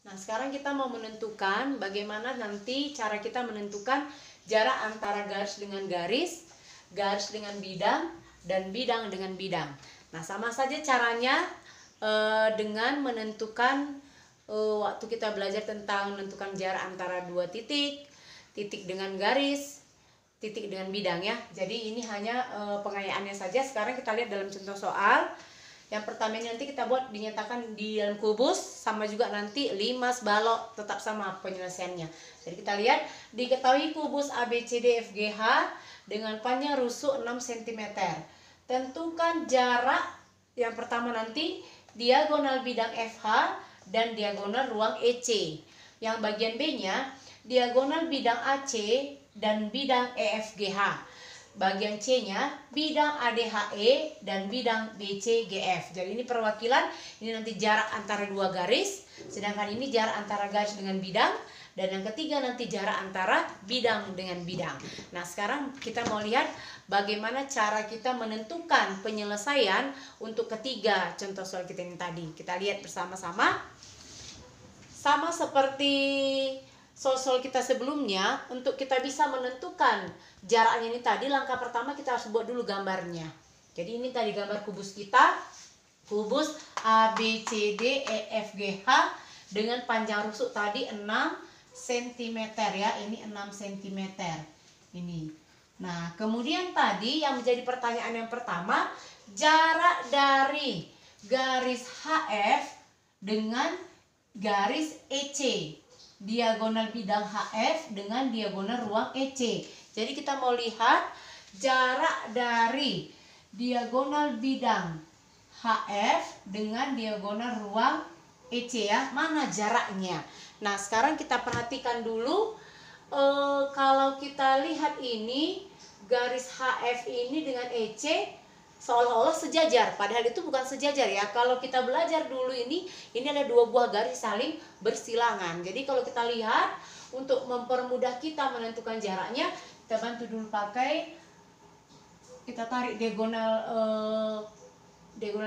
Nah, sekarang kita mau menentukan bagaimana nanti cara kita menentukan jarak antara garis dengan garis, garis dengan bidang, dan bidang dengan bidang. Nah, sama saja caranya dengan menentukan waktu kita belajar tentang menentukan jarak antara dua titik, titik dengan garis, titik dengan bidang ya. Jadi ini hanya pengayaannya saja. Sekarang kita lihat dalam contoh soal. Yang pertama nanti kita buat dinyatakan di dalam kubus, sama juga nanti 5 balok, tetap sama penyelesaiannya. Jadi kita lihat, diketahui kubus ABCDFGH dengan panjang rusuk 6 cm. Tentukan jarak yang pertama nanti diagonal bidang FH dan diagonal ruang EC. Yang bagian B-nya diagonal bidang AC dan bidang EFGH. Bagian C-nya bidang ADHE dan bidang BCGF. Jadi ini perwakilan, ini nanti jarak antara dua garis, sedangkan ini jarak antara garis dengan bidang, dan yang ketiga nanti jarak antara bidang dengan bidang. Nah, sekarang kita mau lihat bagaimana cara kita menentukan penyelesaian untuk ketiga contoh soal kita ini tadi. Kita lihat bersama-sama. Sama seperti soal-soal kita sebelumnya, untuk kita bisa menentukan jaraknya ini tadi, langkah pertama kita harus buat dulu gambarnya. Jadi ini tadi gambar kubus kita, kubus ABCDEFGH dengan panjang rusuk tadi 6 cm ya, ini 6 cm ini. Nah, kemudian tadi yang menjadi pertanyaan yang pertama, jarak dari garis HF dengan garis EC, diagonal bidang HF dengan diagonal ruang EC. Jadi kita mau lihat jarak dari diagonal bidang HF dengan diagonal ruang EC ya. Mana jaraknya? Nah, sekarang kita perhatikan dulu. Kalau kita lihat ini, garis HF ini dengan EC seolah-olah sejajar, padahal itu bukan sejajar ya. Kalau kita belajar dulu ini ada dua buah garis saling bersilangan. Jadi kalau kita lihat, untuk mempermudah kita menentukan jaraknya, kita bantu dulu pakai, kita tarik diagonal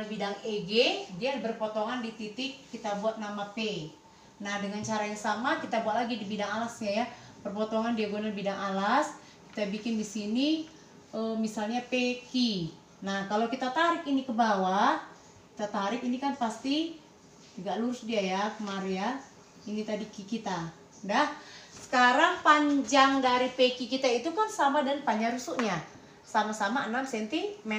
bidang EG, dia berpotongan di titik, kita buat nama P. Nah, dengan cara yang sama kita buat lagi di bidang alasnya ya, perpotongan diagonal bidang alas, kita bikin di sini misalnya PQ. Nah, kalau kita tarik ini ke bawah, kita tarik ini kan pasti tegak lurus dia ya, kemarin ya. Ini tadi Q kita. Udah. Sekarang panjang dari PQ kita itu kan sama dengan panjang rusuknya. Sama-sama 6 cm.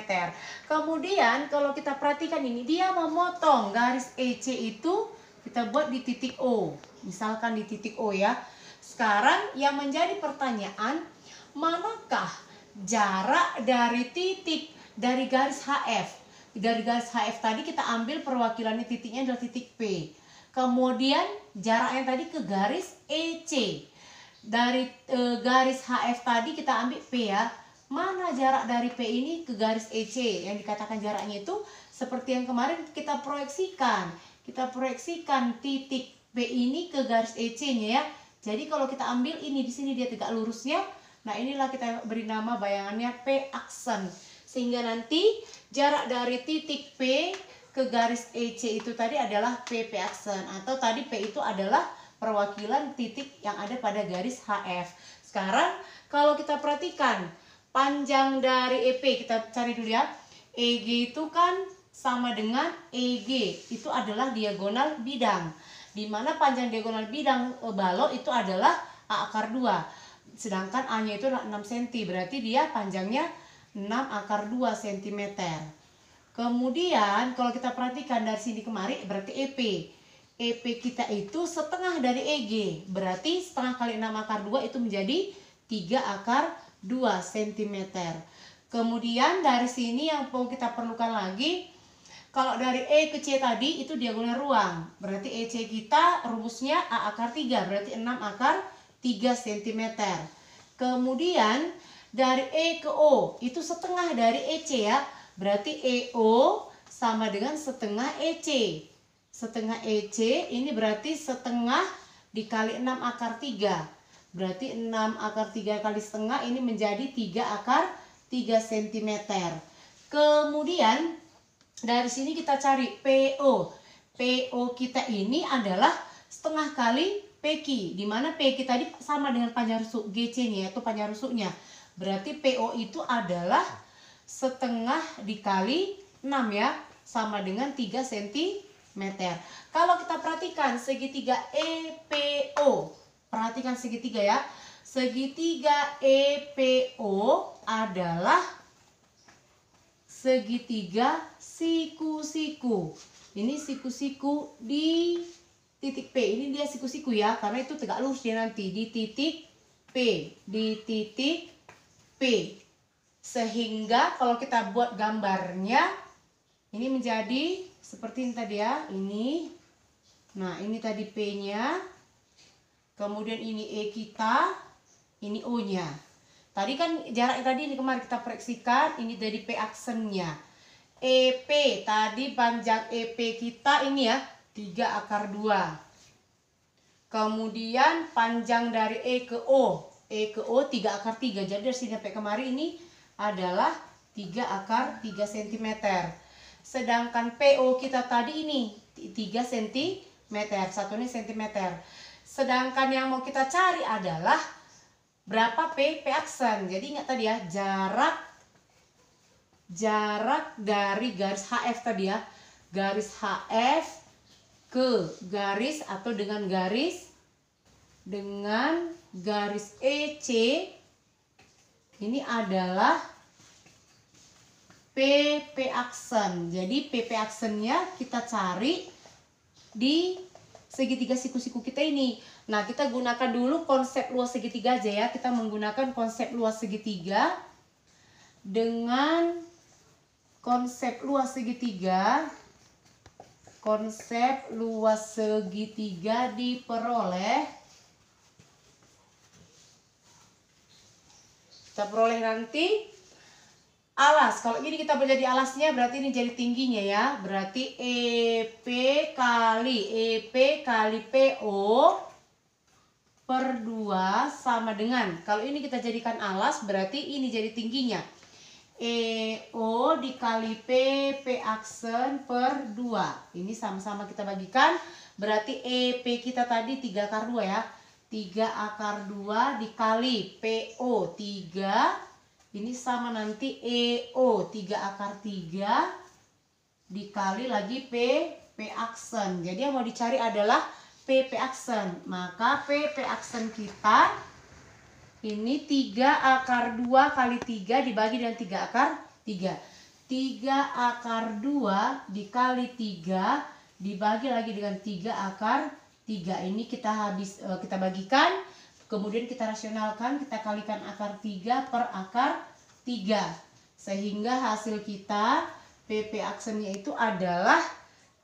Kemudian kalau kita perhatikan ini, dia memotong garis EC itu, kita buat di titik O. Misalkan di titik O ya. Sekarang yang menjadi pertanyaan, manakah jarak dari titik dari garis HF? Dari garis HF tadi kita ambil perwakilannya, titiknya adalah titik P. Kemudian jaraknya tadi ke garis EC. Dari garis HF tadi kita ambil P ya. Mana jarak dari P ini ke garis EC? Yang dikatakan jaraknya itu seperti yang kemarin kita proyeksikan. Kita proyeksikan titik P ini ke garis EC-nya ya. Jadi kalau kita ambil ini, di sini dia tegak lurusnya. Nah, inilah kita beri nama bayangannya P aksen. Sehingga nanti jarak dari titik P ke garis EC itu tadi adalah PP aksen, atau tadi P itu adalah perwakilan titik yang ada pada garis HF. Sekarang kalau kita perhatikan panjang dari EP, kita cari dulu ya. EG itu kan sama dengan EG, itu adalah diagonal bidang. Dimana panjang diagonal bidang balok itu adalah A akar 2. Sedangkan A-nya itu 6 cm, berarti dia panjangnya 6 akar 2 cm. Kemudian kalau kita perhatikan dari sini kemari, berarti EP. EP kita itu setengah dari EG, berarti setengah kali 6 akar 2 itu menjadi 3 akar 2 cm. Kemudian dari sini yang mau kita perlukan lagi, kalau dari E ke C tadi itu diagonal ruang, berarti EC kita rumusnya A akar 3, berarti 6 akar 3 cm. Kemudian dari E ke O itu setengah dari EC ya, berarti EO sama dengan setengah EC. Setengah EC ini berarti setengah dikali 6 akar 3, berarti 6 akar 3 kali setengah ini menjadi 3 akar 3 cm. Kemudian dari sini kita cari PO. PO kita ini adalah setengah kali PQ, di mana PQ tadi sama dengan panjang rusuk GC-nya, yaitu panjang rusuknya. Berarti PO itu adalah setengah dikali 6 ya, sama dengan 3 cm. Kalau kita perhatikan segitiga EPO, perhatikan segitiga ya. Segitiga EPO adalah segitiga siku-siku. Ini siku-siku di titik P. Ini dia siku-siku ya, karena itu tegak lurus dia nanti di titik P, di titik P. Sehingga kalau kita buat gambarnya, ini menjadi seperti ini tadi ya, ini. Nah, ini tadi P-nya. Kemudian ini E kita, ini O-nya. Tadi kan jaraknya tadi ini kemarin kita proyeksikan, ini dari P aksennya. EP, tadi panjang EP kita ini ya, 3 akar 2. Kemudian panjang dari E ke O 3 akar 3. Jadi dari sini sampai kemari ini adalah 3 akar 3 cm. Sedangkan PO kita tadi ini 3 cm, satunya cm. Sedangkan yang mau kita cari adalah berapa P aksen. Jadi ingat tadi ya, jarak dari garis HF tadi ya, garis HF ke garis atau dengan garis EC ini adalah PP aksen. Jadi PP aksennya kita cari di segitiga siku-siku kita ini. Nah, kita gunakan dulu konsep luas segitiga aja ya. Kita menggunakan konsep luas segitiga. Dengan konsep luas segitiga diperoleh, kita peroleh nanti alas. Kalau ini kita menjadi alasnya, berarti ini jadi tingginya ya. Berarti EP kali PO per 2 sama dengan, kalau ini kita jadikan alas, berarti ini jadi tingginya. EO dikali PP aksen per 2. Ini sama-sama kita bagikan. Berarti EP kita tadi 3 akar 2 ya. 3 akar 2 dikali PO 3. Ini sama nanti EO 3 akar 3 dikali lagi PP aksen. Jadi yang mau dicari adalah PP aksen. Maka PP aksen kita ini 3 akar 2 kali 3 dibagi dengan 3 akar 3. 3 akar 2 dikali 3 dibagi lagi dengan 3 akar 3. Ini kita bagikan, kemudian kita rasionalkan, kita kalikan akar 3 per akar 3. Sehingga hasil kita PP aksennya itu adalah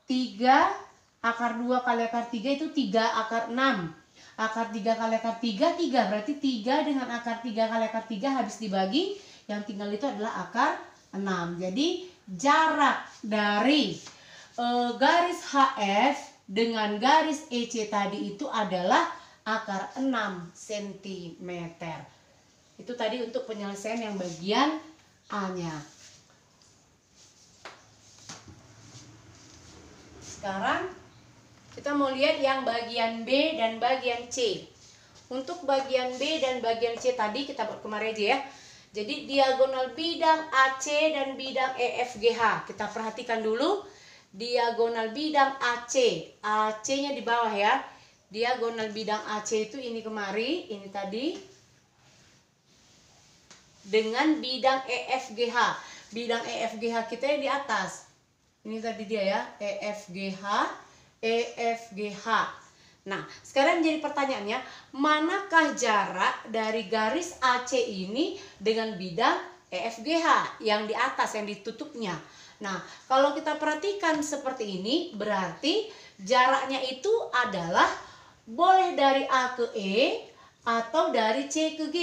3 akar 2 kali akar 3 itu 3 akar 6. Akar 3 kali akar 3, 3. Berarti 3 dengan akar 3 kali akar 3 habis dibagi, yang tinggal itu adalah akar 6. Jadi jarak dari garis HF dengan garis EC tadi itu adalah akar 6 cm. Itu tadi untuk penyelesaian yang bagian A-nya. Sekarang kita mau lihat yang bagian B dan bagian C. Untuk bagian B dan bagian C tadi kita buat kemarin aja ya. Jadi diagonal bidang AC dan bidang EFGH. Kita perhatikan dulu diagonal bidang AC. AC-nya di bawah ya. Diagonal bidang AC itu ini kemari, ini tadi. Dengan bidang EFGH. Bidang EFGH kita yang di atas. Ini tadi dia ya, EFGH. Nah, sekarang jadi pertanyaannya, manakah jarak dari garis AC ini dengan bidang EFGH yang di atas, yang ditutupnya? Nah, kalau kita perhatikan seperti ini, berarti jaraknya itu adalah boleh dari A ke E atau dari C ke G.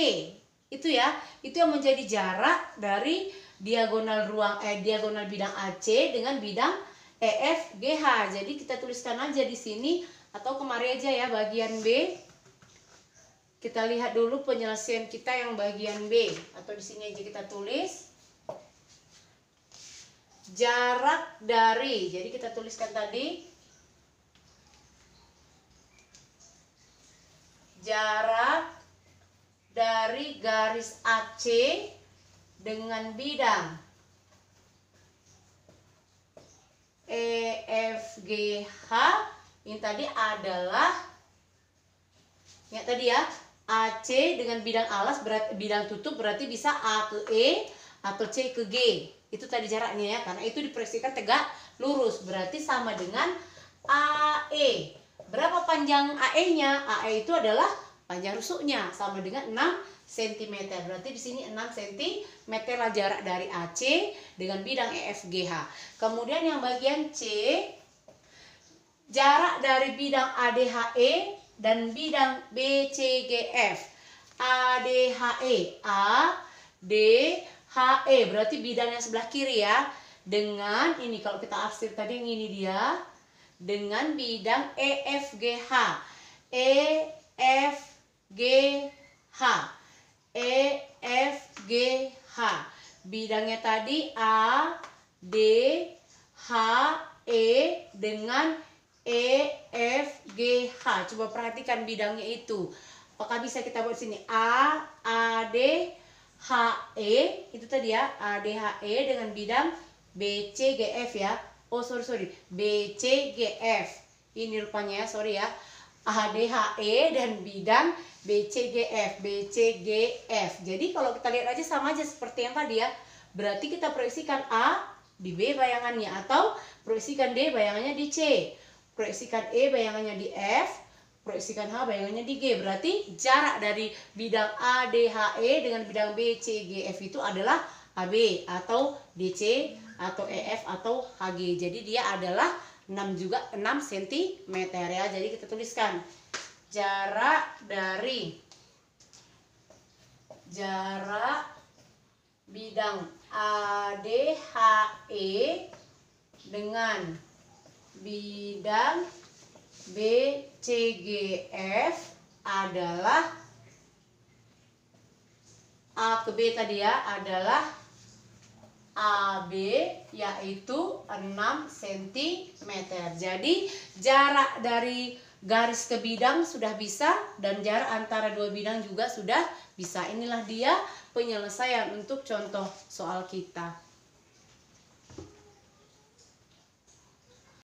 Itu ya, itu yang menjadi jarak dari diagonal diagonal bidang AC dengan bidang EFGH. Jadi kita tuliskan aja di sini atau kemari aja ya bagian B. Kita lihat dulu penyelesaian kita yang bagian B, atau di sini aja kita tulis jarak dari. Jadi kita tuliskan tadi jarak dari garis AC dengan bidang EFGH ini tadi adalah, ingat tadi ya, AC dengan bidang alas berarti bidang tutup berarti bisa A ke E atau C ke G. Itu tadi jaraknya ya, karena itu diproyeksikan tegak lurus berarti sama dengan AE. Berapa panjang AE-nya? AE itu adalah panjang rusuknya sama dengan 6 cm. Berarti di sini 6 cm lah jarak dari AC dengan bidang EFGH. Kemudian yang bagian C, jarak dari bidang ADHE dan bidang BCGF. ADHE, ADHE berarti bidangnya sebelah kiri ya. Dengan ini kalau kita arsir tadi yang ini dia, dengan bidang EFGH. EFGH. EFGH. Bidangnya tadi A, D, H, E dengan EFGH. Coba perhatikan bidangnya itu. Apakah bisa kita buat sini A, D, H, E. Itu tadi ya, A, D, H, E dengan bidang BCGF ya. Oh sorry, BCGF. Ini rupanya ya, sorry ya. ADHE dan bidang BCGF. Jadi kalau kita lihat aja sama aja seperti yang tadi ya. Berarti kita proyeksikan A di B bayangannya, atau proyeksikan D bayangannya di C. Proyeksikan E bayangannya di F, proyeksikan H bayangannya di G. Berarti jarak dari bidang ADHE dengan bidang BCGF itu adalah AB atau DC atau EF atau HG. Jadi dia adalah 6 cm ya. Jadi kita tuliskan jarak bidang ADHE dengan bidang BCGF adalah A ke B tadi ya, adalah AB, yaitu 6 cm. Jadi jarak dari garis ke bidang sudah bisa, dan jarak antara dua bidang juga sudah bisa. Inilah dia penyelesaian untuk contoh soal kita.